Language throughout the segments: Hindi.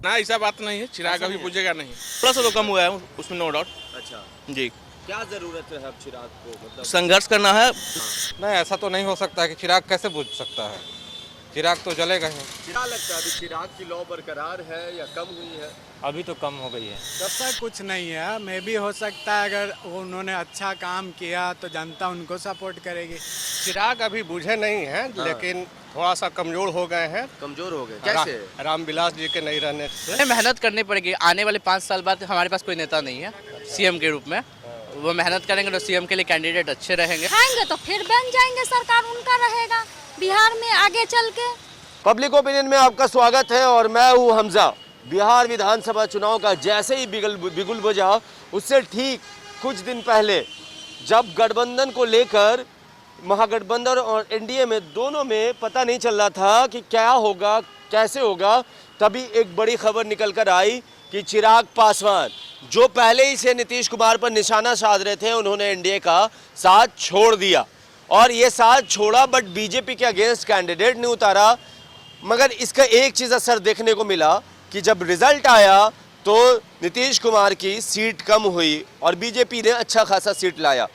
ना ऐसा बात नहीं है, चिराग अभी बुझेगा नहीं। थोड़ा सा तो कम हुआ है उसमें, नो डाउट। अच्छा, जी, क्या जरूरत है अब चिराग को, मतलब संघर्ष करना है। नहीं, ऐसा तो नहीं हो सकता कि चिराग कैसे बुझ सकता है, चिराग तो जलेगा ही। क्या लगता है अभी चिराग की लौ बरकरार है या कम हुई है? अभी तो कम हो गई है। तब तक कुछ नहीं है, मे भी हो सकता है अगर उन्होंने अच्छा काम किया तो जनता उनको सपोर्ट करेगी। चिराग अभी बुझे नहीं हैं, लेकिन थोड़ा सा कमजोर हो गए हैं। कमजोर हो गए कैसे? रामविलास जी के नहीं रहने से। हमें मेहनत करनी पड़ेगी। आने वाले 5 साल बाद हमारे पास कोई नेता नहीं है सीएम के रूप में। वो मेहनत करेंगे तो सीएम के लिए कैंडिडेट अच्छे रहेंगे। खाएंगे तो फिर बन जाएंगे, सरकार उनका रहेगा बिहार में आगे चल के। पब्लिक ओपिनियन में आपका स्वागत है और मैं हूँ हमजा। बिहार विधानसभा चुनाव का जैसे ही बिगुल बजा, उससे ठीक कुछ दिन पहले जब गठबंधन को लेकर महागठबंधन और एनडीए में दोनों में पता नहीं चल रहा था कि क्या होगा कैसे होगा, तभी एक बड़ी खबर निकल कर आई कि चिराग पासवान जो पहले ही से नीतीश कुमार पर निशाना साध रहे थे, उन्होंने एनडीए का साथ छोड़ दिया। और ये साथ छोड़ा बट बीजेपी के अगेंस्ट कैंडिडेट नहीं उतारा। मगर इसका एक चीज़ असर देखने को मिला कि जब रिजल्ट आया तो नीतीश कुमार की सीट कम हुई और बीजेपी ने अच्छा खासा सीट लाया।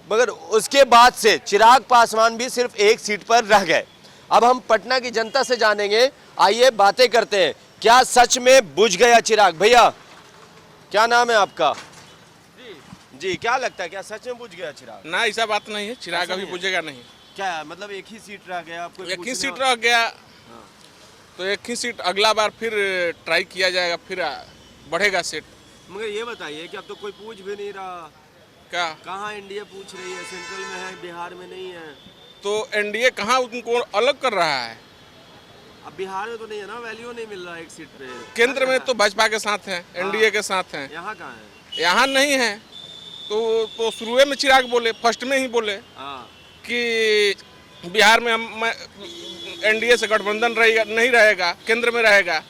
मगर उसके बाद से चिराग पासवान भी सिर्फ एक सीट पर रह गए। अब हम पटना की जनता से जानेंगे, आइए बातें करते हैं। क्या सच में बुझ गया चिराग? भैया क्या नाम है आपका? जी, क्या लगता है क्या सच में बुझ गया चिराग? ना ऐसा बात नहीं है, चिराग अभी बुझेगा नहीं। क्या मतलब एक ही सीट रह गया आपको? एक ही सीट रह गया तो एक ही सीट अगला बार फिर ट्राई किया जाएगा, फिर बढ़ेगा सीट। मगर ये बताइए कि अब तो कोई पूछ भी नहीं रहा। क्या कहाँ एनडीए पूछ रही है? सेंट्रल में है, बिहार में नहीं है। तो एनडीए कहाँ उनको अलग कर रहा है? अब बिहार में तो नहीं है ना, वैल्यू नहीं मिल रहा एक सीट पे। केंद्र में तो भाजपा के साथ हैं, एनडीए के साथ हैं, यहाँ कहाँ है? यहाँ नहीं है। तो शुरू में चिराग बोले, फर्स्ट में ही बोले हाँ, कि बिहार में हम एनडीए से गठबंधन नहीं रहेगा, केंद्र में रहेगा।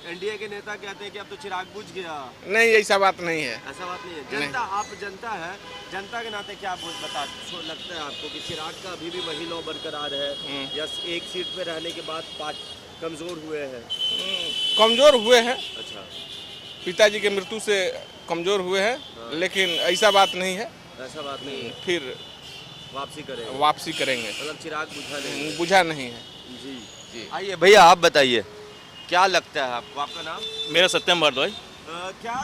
एनडीए के नेता कहते हैं कि अब तो चिराग बुझ गया। नहीं, ऐसा बात नहीं है। ऐसा बात नहीं है। जनता, आप जनता है, जनता के नाते क्या लगता है आपको कि चिराग का अभी भी वही लौ बरकरार है या एक सीट पे रहने के बाद कमजोर हुए हैं? कमजोर हुए हैं, अच्छा, पिताजी के मृत्यु से कमजोर हुए हैं, लेकिन ऐसा बात नहीं है। ऐसा बात नहीं है, फिर वापसी करेंगे। मतलब चिराग बुझा नहीं है। जी। आइए भैया आप बताइए क्या लगता है आपको? आपका नाम? मेरा सत्यम भारद्वाज। क्या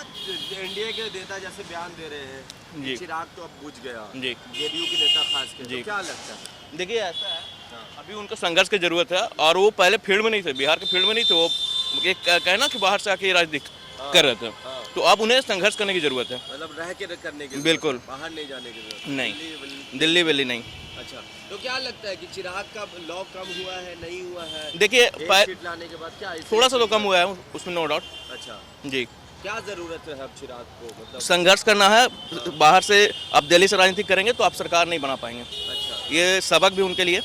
एनडीए के नेता जैसे बयान दे रहे हैं जी, चिराग तो अब बुझ गया, जी, जेडीयू के नेता खास के, जी, तो क्या लगता है? देखिए ऐसा है, अभी उनका संघर्ष की जरूरत है और वो पहले फील्ड में नहीं थे, बिहार के फील्ड में नहीं थे। वो एक कहना कि बाहर से आके राजनीति कर रहे थे, तो अब उन्हें संघर्ष करने की जरूरत है। मतलब रह के करने की, बिल्कुल, बाहर नहीं जाने की जरूरत नहीं, दिल्ली वेली नहीं। अच्छा, तो क्या लगता है कि चिराग का लॉ कम हुआ है, नहीं हुआ है? देखिए सीट लाने के बाद क्या थोड़ा सा तो कम हुआ है उसमें, नो डाउट। अच्छा, जी, क्या जरूरत है अब चिराग को, मतलब संघर्ष करना है। बाहर से अब दिल्ली से राजनीति करेंगे तो आप सरकार नहीं बना पाएंगे। अच्छा, ये सबक भी उनके लिए,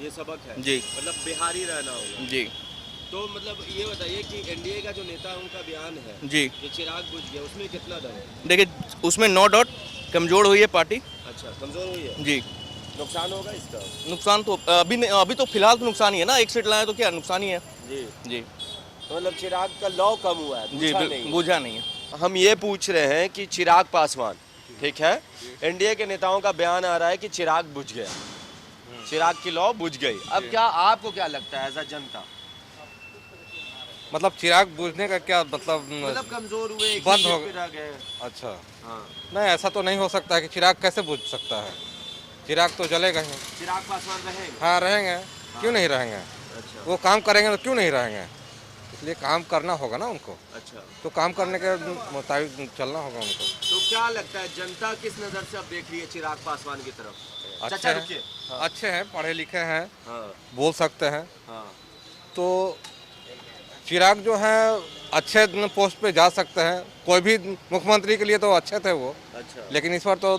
ये सबक है जी, मतलब बिहारी रहना होगा जी। तो मतलब ये बताइए कि एनडीए का जो नेता है उनका बयान है जी, कि चिराग बुझ गया, उसमें कितना दम है? देखिए उसमें नो डाउट कमजोर हुई है पार्टी। अच्छा, कमजोर हुई है। जी, नुकसान होगा इसका? नुकसान तो अभी तो फिलहाल तो नुकसान ही है ना, एक सीट लाए तो क्या नुकसान ही है। जी, जी, तो मतलब चिराग का लॉ कम हुआ है, जी, बुझा नहीं है। हम ये पूछ रहे हैं कि चिराग पासवान, ठीक है, एनडीए के नेताओं का बयान आ रहा है कि चिराग बुझ गया, चिराग की लॉ बुझ गई। अब क्या आपको क्या लगता है एज अ जनता? मतलब चिराग बुझने का क्या मतलब कमजोर हुए, बंद हो गए। अच्छा, हाँ, नहीं ऐसा तो नहीं हो सकता है कि चिराग कैसे बुझ सकता है, चिराग तो जलेगा ही। चिराग पासवान रहेंगे? हाँ रहेंगे, क्यों नहीं रहेंगे? अच्छा, वो काम करेंगे तो क्यों नहीं रहेंगे? इसलिए काम करना होगा ना उनको, अच्छा, तो काम करने के मुताबिक चलना होगा उनको। तो क्या लगता है जनता किस नज़र से अब देख रही है चिराग पासवान की तरफ? अच्छे चाचा हैं, रुकिए। अच्छे हैं, पढ़े लिखे हैं, हाँ, बोल सकते हैं, हाँ, तो चिराग जो है अच्छे पोस्ट पे जा सकते हैं। कोई भी मुख्यमंत्री के लिए तो अच्छे थे वो, अच्छा, लेकिन इस बार तो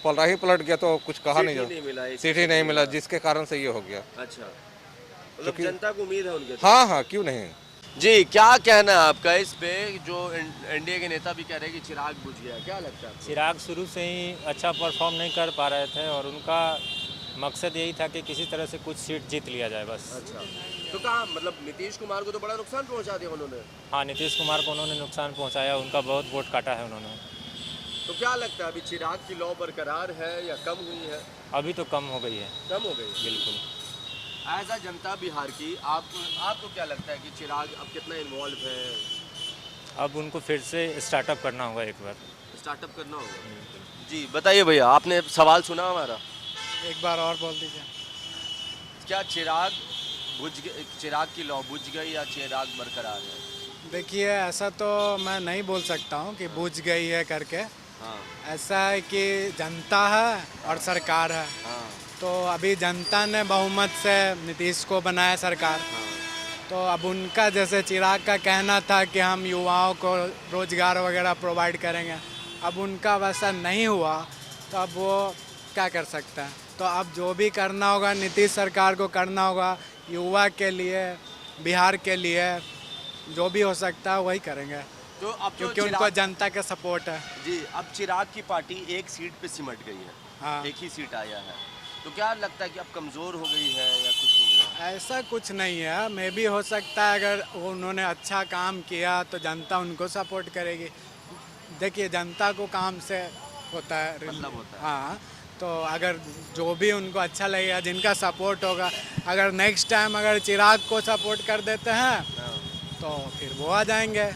पलटा ही पलट गया, तो कुछ कहा नहीं मिला, सीट ही नहीं मिला, जिसके कारण से ये हो गया। अच्छा, मतलब जनता को उम्मीद है उनके? हाँ हाँ, क्यों नहीं। जी, क्या कहना है आपका इस पे? जो एनडीए के नेता भी कह रहे हैं कि चिराग बुझ गया, क्या लगता है आपको? चिराग शुरू से ही अच्छा परफॉर्म नहीं कर पा रहे थे और उनका मकसद यही था कि किसी तरह से कुछ सीट जीत लिया जाए बस। अच्छा, तो कहा मतलब नीतीश कुमार को तो बड़ा नुकसान पहुंचा दिया उन्होंने। हाँ, नीतीश कुमार को उन्होंने नुकसान पहुंचाया, उनका बहुत वोट काटा है उन्होंने। तो क्या लगता है अभी चिराग की लौ बरकरार है या कम हुई है? अभी तो कम हो गई है। कम हो गई बिल्कुल। एज अ जनता बिहार की आपको क्या लगता है कि चिराग अब कितना इन्वॉल्व है? अब उनको फिर से स्टार्टअप करना होगा एक बार। स्टार्टअप करना होगा। जी बताइए भैया, आपने सवाल सुना हमारा? एक बार और बोल दीजिए। क्या चिराग की लौ बुझ गई या चिराग बरकरार है? देखिए, ऐसा तो मैं नहीं बोल सकता हूँ कि बुझ गई है करके। हाँ ऐसा है कि जनता है और सरकार है। हाँ तो अभी जनता ने बहुमत से नीतीश को बनाया सरकार। तो अब उनका जैसे चिराग का कहना था कि हम युवाओं को रोजगार वगैरह प्रोवाइड करेंगे, अब उनका वैसा नहीं हुआ तो अब वो क्या कर सकते हैं। तो अब जो भी करना होगा नीतीश सरकार को करना होगा, युवा के लिए, बिहार के लिए जो भी हो सकता है वही करेंगे, तो अब तो क्योंकि उनको जनता का सपोर्ट है। जी, अब चिराग की पार्टी एक सीट पे सिमट गई है। हाँ, एक ही सीट आया है, तो क्या लगता है कि अब कमज़ोर हो गई है या कुछ हो गया? ऐसा कुछ नहीं है, मे भी हो सकता है अगर उन्होंने अच्छा काम किया तो जनता उनको सपोर्ट करेगी। देखिए, जनता को काम से होता है, मतलब होता है। हाँ, तो अगर जो भी उनको अच्छा लगेगा, जिनका सपोर्ट होगा, अगर नेक्स्ट टाइम अगर चिराग को सपोर्ट कर देते हैं तो फिर वो आ जाएंगे।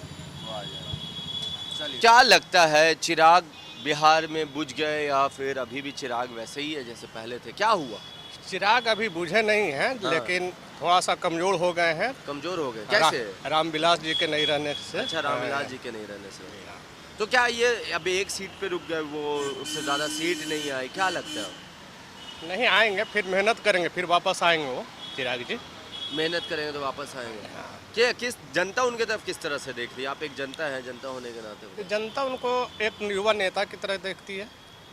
चलिए, क्या लगता है चिराग बिहार में बुझ गए या फिर अभी भी चिराग वैसे ही है जैसे पहले थे? क्या हुआ? चिराग अभी बुझे नहीं हैं, लेकिन थोड़ा सा कमजोर हो गए हैं। कमजोर हो गए कैसे? रामविलास जी के नहीं रहने से। अच्छा, रामविलास जी के नहीं रहने से। तो क्या ये अब एक सीट पे रुक गए, वो उससे ज़्यादा सीट नहीं आई, क्या लगता है? नहीं आएंगे, फिर मेहनत करेंगे, फिर वापस आएंगे वो चिराग जी। मेहनत करेंगे तो वापस आएंगे। क्या किस जनता उनके तरफ किस तरह से देख रही है? आप एक जनता है, जनता होने के नाते जनता उनको एक युवा नेता की तरह देखती है।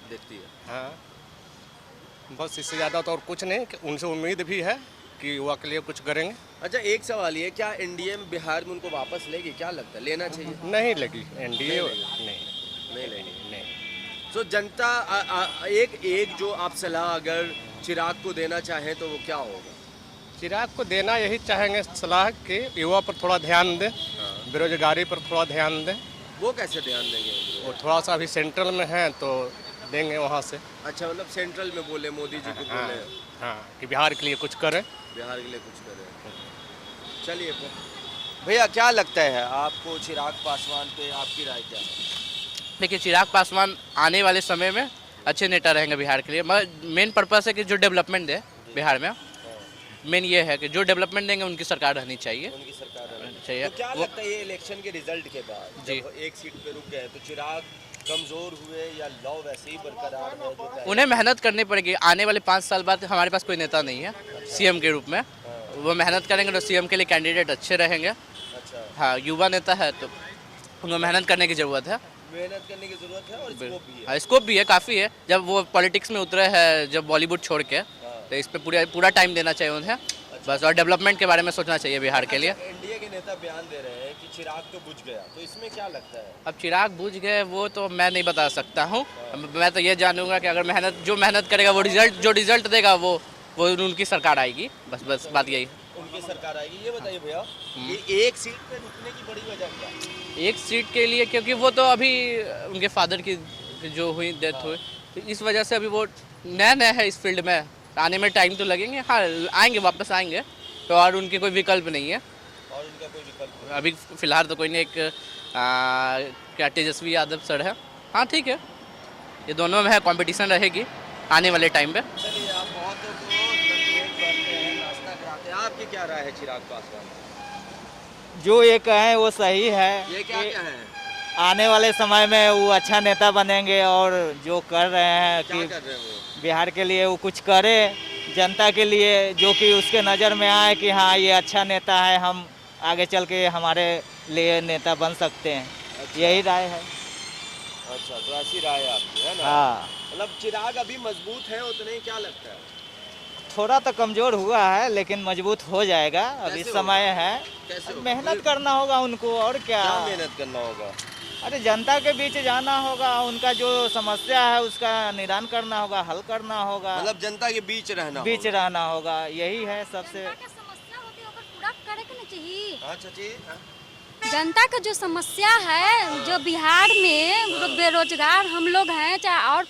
देखती है। हाँ, बस इससे ज़्यादा तो और कुछ नहीं। उनसे उम्मीद भी है कि युवा के लिए कुछ करेंगे। अच्छा, एक सवाल ये, क्या एनडीए में बिहार में उनको वापस लेगी? क्या लगता है, लेना चाहिए? नहीं लगी एनडीए, नहीं लेगी। नहीं। तो जनता एक जो आप सलाह अगर चिराग को देना चाहें तो वो क्या होगा? चिराग को देना यही चाहेंगे सलाह कि युवा पर थोड़ा ध्यान दें, बेरोजगारी पर थोड़ा ध्यान दें। वो कैसे ध्यान देंगे? वो थोड़ा सा अभी सेंट्रल में है तो देंगे वहाँ से। अच्छा, मतलब सेंट्रल में बोले, मोदी जी को बोले। हाँ, कि बिहार के लिए कुछ करें। बिहार के लिए कुछ करें। चलिए भैया, क्या लगता है आपको चिराग पासवान पे, आपकी राय क्या है? देखिए, चिराग पासवान आने वाले समय में अच्छे नेता रहेंगे बिहार के लिए। मगर मेन पर्पस है कि जो डेवलपमेंट दे बिहार में, मेन ये है कि जो डेवलपमेंट देंगे उनकी सरकार रहनी चाहिए। उनकी सरकार रहनी चाहिए। तो क्या लगता है ये इलेक्शन के रिजल्ट के बाद जी, जब एक सीट पे रुक गए तो चिराग कमजोर हुए या लौ वैसे ही बरकरार है? जो पहले- उन्हें मेहनत करनी पड़ेगी। आने वाले 5 साल बाद हमारे पास कोई नेता नहीं है सीएम के रूप में। वो मेहनत करेंगे तो सीएम के लिए कैंडिडेट अच्छे रहेंगे। अच्छा, हाँ, युवा नेता है तो उनको मेहनत करने की ज़रूरत है। मेहनत करने की जरूरत है और स्कोप भी है। हाँ, स्कोप भी है, काफ़ी है। जब वो पॉलिटिक्स में उतरे हैं, जब बॉलीवुड छोड़ के, तो इस पर पूरा टाइम देना चाहिए उन्हें बस, और डेवलपमेंट के बारे में सोचना चाहिए बिहार के लिए। एनडीए के नेता बयान दे रहे हैं कि चिराग तो बुझ गया, तो इसमें क्या लगता है? अब चिराग बुझ गए वो तो मैं नहीं बता सकता हूँ। मैं तो ये जानूंगा कि अगर जो मेहनत करेगा वो रिजल्ट देगा, वो उनकी सरकार आएगी। बस बात यही। उनकी सरकार आएगी। ये बताइए भैया, ये एक सीट पे रुकने की बड़ी वजह क्या है? एक सीट के लिए क्योंकि वो तो अभी उनके फादर की जो हुई डेथ हुई, तो इस वजह से अभी वो नया है इस फील्ड में, आने में टाइम तो लगेंगे। हाँ, आएंगे, वापस आएंगे, तो और उनकी कोई विकल्प नहीं है। और उनका कोई विकल्प नहीं? अभी फिलहाल तो कोई नहीं। एक क्या तेजस्वी यादव सर है। हाँ, ठीक है, ये दोनों में है, कंपटीशन रहेगी आने वाले टाइम पे। चलिए, आप बहुतों को मोटिवेट करते हैं, नाश्ता कराते हैं। आपकी क्या राय है चिराग पासवान? जो ये कहें वो सही है। ये क्या है? आने वाले समय में वो अच्छा नेता बनेंगे और जो कर रहे हैं क्या कि कर रहे हैं वो? बिहार के लिए वो कुछ करे, जनता के लिए, जो कि उसके नज़र में आए कि हाँ ये अच्छा नेता है, हम आगे चल के हमारे लिए नेता बन सकते हैं। अच्छा। यही राय है। अच्छा, तो ऐसी राय है आपकी, है ना? हाँ, मतलब चिराग अभी मजबूत है उतने ही, क्या लगता है? थोड़ा तो कमज़ोर हुआ है लेकिन मजबूत हो जाएगा। अभी कैसे समय होगा? है, कैसे होगा? मेहनत करना होगा उनको, और क्या। क्या मेहनत करना होगा? अरे जनता के बीच जाना होगा, उनका जो समस्या है उसका निदान करना होगा, हल करना होगा, मतलब जनता के बीच रहना बीच होगा। रहना होगा, यही है सबसे। जनता के समस्या होती है, ओकर पूरा करे के ना चाहिए। हाँ चाची, जनता का जो समस्या है, जो बिहार में बेरोजगार हम लोग हैं, चाहे और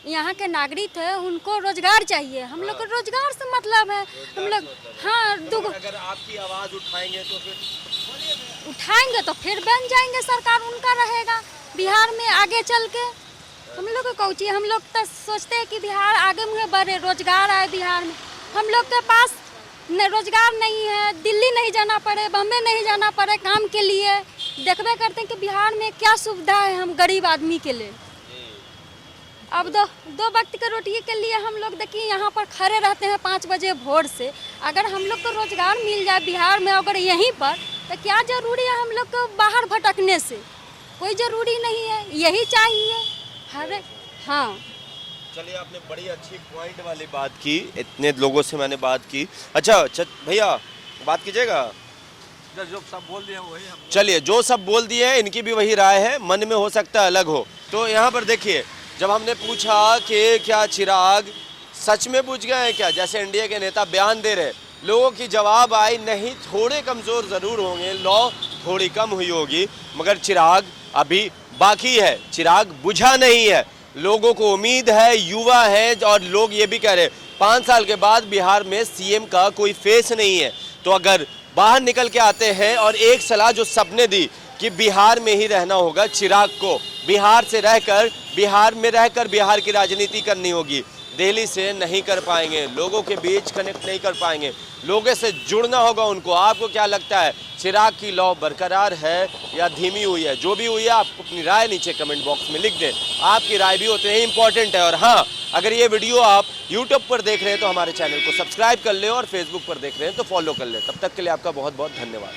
यहाँ के नागरिक है, उनको रोजगार चाहिए। हम लोग को रोजगार से मतलब है। हम लोग हाँ अगर आपकी आवाज उठाएंगे तो फिर उठाएंगे तो फिर बन जाएंगे, सरकार उनका रहेगा बिहार में आगे चल के। हम लोग को कौची, हम लोग तो सोचते हैं कि बिहार आगे में बढ़े, रोजगार आए बिहार में। हम लोग के पास रोजगार नहीं है, दिल्ली नहीं जाना पड़े, बम्बे नहीं जाना पड़े काम के लिए। देखबे करते हैं कि बिहार में क्या सुविधा है हम गरीब आदमी के लिए। अब दो वक्त के रोटी के लिए हम लोग देखिए यहाँ पर खड़े रहते हैं 5 बजे भोर से। अगर हम लोग को रोजगार मिल जाए बिहार में अगर यहीं पर, तो क्या जरूरी है हम लोग को बाहर भटकने से? कोई ज़रूरी नहीं है, यही चाहिए हर। हाँ चलिए, आपने बड़ी अच्छी पॉइंट वाली बात की, इतने लोगों से मैंने बात की। अच्छा भैया बात कीजिएगा। जो सब बोल दिया वही हम। चलिए, जो सब बोल दिए हैं इनकी भी वही राय है, मन में हो सकता है अलग हो। तो यहाँ पर देखिए, जब हमने पूछा कि क्या चिराग सच में बुझ गए हैं क्या, जैसे एनडीए के नेता बयान दे रहे, लोगों की जवाब आई नहीं, थोड़े कमज़ोर ज़रूर होंगे, लौ थोड़ी कम हुई होगी, मगर चिराग अभी बाकी है, चिराग बुझा नहीं है। लोगों को उम्मीद है, युवा है, और लोग ये भी कह रहे 5 साल के बाद बिहार में सीएम का कोई फेस नहीं है। तो अगर बाहर निकल के आते हैं, और एक सलाह जो सबने दी कि बिहार में ही रहना होगा चिराग को, बिहार से रहकर बिहार में रहकर बिहार की राजनीति करनी होगी, दिल्ली से नहीं कर पाएंगे, लोगों के बीच कनेक्ट नहीं कर पाएंगे, लोगों से जुड़ना होगा उनको। आपको क्या लगता है, चिराग की लौ बरकरार है या धीमी हुई है? जो भी हुई है, आप अपनी राय नीचे कमेंट बॉक्स में लिख दें। आपकी राय भी उतनी ही इंपॉर्टेंट है। और हाँ, अगर ये वीडियो आप यूट्यूब पर देख रहे हैं तो हमारे चैनल को सब्सक्राइब कर लें, और फेसबुक पर देख रहे हैं तो फॉलो कर लें। तब तक के लिए आपका बहुत बहुत धन्यवाद।